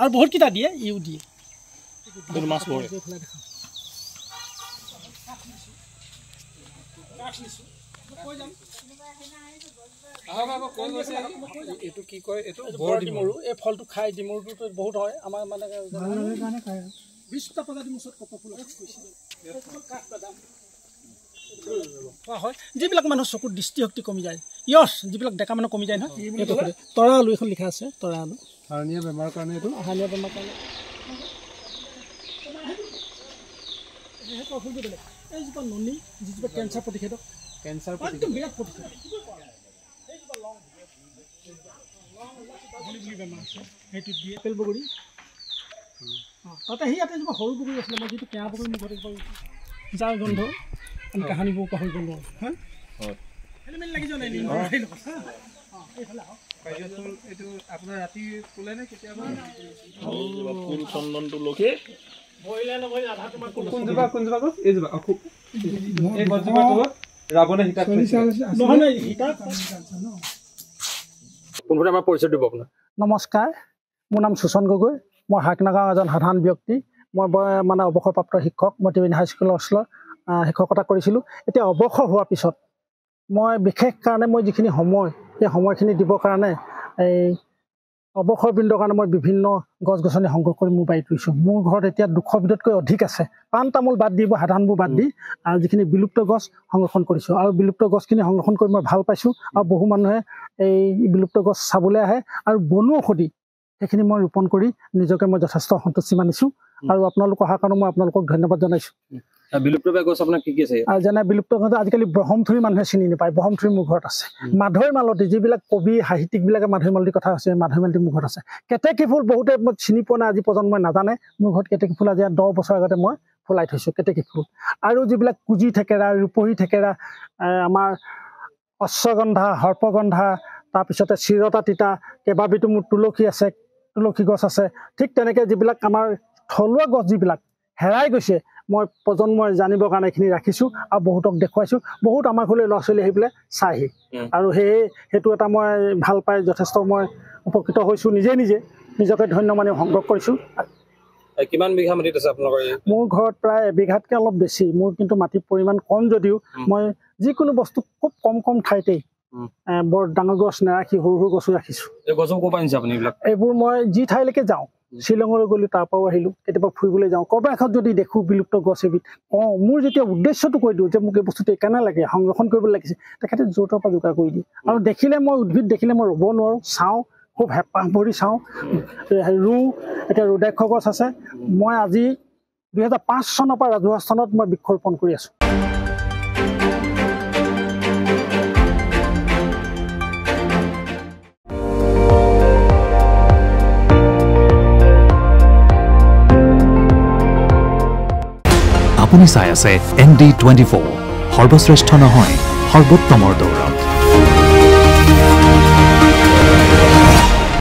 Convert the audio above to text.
আৰু বহুতকেইটা দিয়ে ইউ দিয়ে মাছ পৰে এইটো কি কয় এইটো বৰ ডিমৰু এই ফলটো খাই ডিমৰুটো বহুত হয় আমাৰ মানে 20টা প্ৰজাতিৰ মুছত কপৌফুল হয় যিবিলাক মানুহ চকুৰ দৃষ্টিশক্তি কমি যায় ইয়ছ যিবিলাক ডেকা মানুহ কমি যায় নহয় এইটো তৰা আলু এখন লিখা আছে তৰা আলু হাৰ্নিয়া বেমাৰৰ কাৰণে এইটো হাৰ্নিয়া বেমাৰৰ কাৰণে এই যিটো ননী যিটো কেঞ্চাৰ প্ৰতিষেধক কেঞ্চাৰ বিৰাট প্ৰতিষেধক বেমাৰ আছে সেইটো দিয়ে আপেল বগৰী তাতে ইয়াতে যিবা সৰু বগৰী আছিলে মই যিটো কেঁচা বগৰী মোৰ ঘৰত যাৰ গোন্ধ আমি কাহিনীবোৰ পাহৰিব নোৱাৰোঁ হা খেলিমেলি লাগি যোৱা নাই এইটো আপোনাৰ ৰাতি ফুলে নে কেতিয়াবা ফুল চন্দনটো লখি কোনজোপা গছ এইজোপা এই গছজোপাৰ তলত ৰাৱণে সীতাক পোনপ্ৰথমে আমাৰ পৰিচয় দিব আপোনাৰ নমস্কাৰ মোৰ নাম সুচন গগৈ মই হাকনাগাঁও এজন সাধাৰণ ব্যক্তি মই মানে অৱসৰপ্ৰাপ্ত শিক্ষক মই ত্ৰিবেণী হাইস্কুল অঞ্চলত শিক্ষকতা কৰিছিলোঁ এতিয়া অৱসৰ হোৱাৰ পিছত মই বিশেষ কাৰণে মই যিখিনি সময় সেই সময়খিনি দিবৰ কাৰণে এই অৱসৰবৃন্দৰ কাৰণে মই বিভিন্ন গছ গছনি সংগ্ৰহ কৰি মোৰ বাৰীত ৰুইছোঁ মোৰ ঘৰত এতিয়া 200 বিধতকৈ অধিক আছে পাণ তামোল বাদ দিব সাধাৰণবোৰ বাদ দি আৰু যিখিনি বিলুপ্ত গছ সংৰক্ষণ কৰিছোঁ আৰু বিলুপ্ত গছখিনি সংৰক্ষণ কৰি মই ভাল পাইছোঁ আৰু বহু মানুহে এই বিলুপ্ত গছ চাবলৈ আহে আৰু বনৌষধি সেইখিনি মই ৰোপণ কৰি নিজকে মই যথেষ্ট সন্তুষ্টি মানিছোঁ আৰু আপোনালোক অহাৰ কাৰণে মই আপোনালোকক ধন্যবাদ জনাইছোঁ বিলুপ্ত গছ আপোনাৰ কি কি আছে যেনে বিলুপ্ত গছ আজিকালি ব্ৰহ্মথুৰি মানুহে চিনি নাপায় ব্ৰহ্মথুৰি মোৰ ঘৰত আছে মাধৈ মালতী যিবিলাক কবি সাহিত্যিকবিলাকে মাধৈ মালতীৰ কথা আছে মাধৈ মালতী মোৰ ঘৰত আছে কেতেকী ফুল বহুতে মই চিনি পোৱা নাই আজি প্ৰজন্মই নাজানে মোৰ ঘৰত কেতেকী ফুল আজি 10 বছৰ আগতে মই ফুলাই থৈছোঁ কেতেকী ফুল আৰু যিবিলাক কুজি থেকেৰা ৰূপহী থেকেৰা আমাৰ অশ্বগন্ধা সৰ্পগন্ধা তাৰপিছতে চিৰতা তিতা কেইবাবিধো মোৰ তুলসী আছে তুলসী গছ আছে ঠিক তেনেকৈ যিবিলাক আমাৰ থলুৱা গছ যিবিলাক হেৰাই গৈছে মই প্ৰজন্মই জানিবৰ কাৰণে এইখিনি ৰাখিছোঁ আৰু বহুতক দেখুৱাইছোঁ বহুত আমাৰ ঘৰলৈ ল'ৰা ছোৱালী আহি পেলাই চাইহি আৰু সেইটো এটা মই ভাল পাই যথেষ্ট মই উপকৃত হৈছোঁ নিজকে ধন্য মানি সংগ্ৰহ কৰিছোঁ কিমান বিঘা মাটিত আছে আপোনালোকৰ মোৰ ঘৰত প্ৰায় এবিঘাতকৈ অলপ বেছি মোৰ কিন্তু মাটিৰ পৰিমাণ কম যদিও মই যিকোনো বস্তু খুব কম ঠাইতেই বৰ ডাঙৰ গছ নাৰাখি সৰু সৰু গছো ৰাখিছোঁ এইবোৰ মই যি ঠাইলৈকে যাওঁ শ্বিলঙলৈ গ'লোঁ তাৰ পৰাও আহিলোঁ কেতিয়াবা ফুৰিবলৈ যাওঁ ক'ৰবাত এখন যদি দেখোঁ বিলুপ্ত গছ এবিধ মোৰ যেতিয়া উদ্দেশ্যটো কৈ দিওঁ যে মোক এই বস্তুটো এইকাৰণে লাগে সংৰক্ষণ কৰিব লাগিছে তেখেতে য'ৰ পৰা যোগাৰ কৰি দিয়ে আৰু দেখিলে মই উদ্ভিদ দেখিলে মই ৰ'ব নোৱাৰোঁ চাওঁ খুব হেঁপাহ ভৰি চাওঁ ৰুওঁ এতিয়া ৰুদ্ৰাক্ষ গছ আছে মই আজি 2005 চনৰ পৰা ৰাজহুৱা স্থানত মই বৃক্ষৰোপণ কৰি আছোঁ আপুনি চাই আছে ND24 সৰ্বশ্ৰেষ্ঠ নহয় সৰ্বোত্তমৰ দৌৰ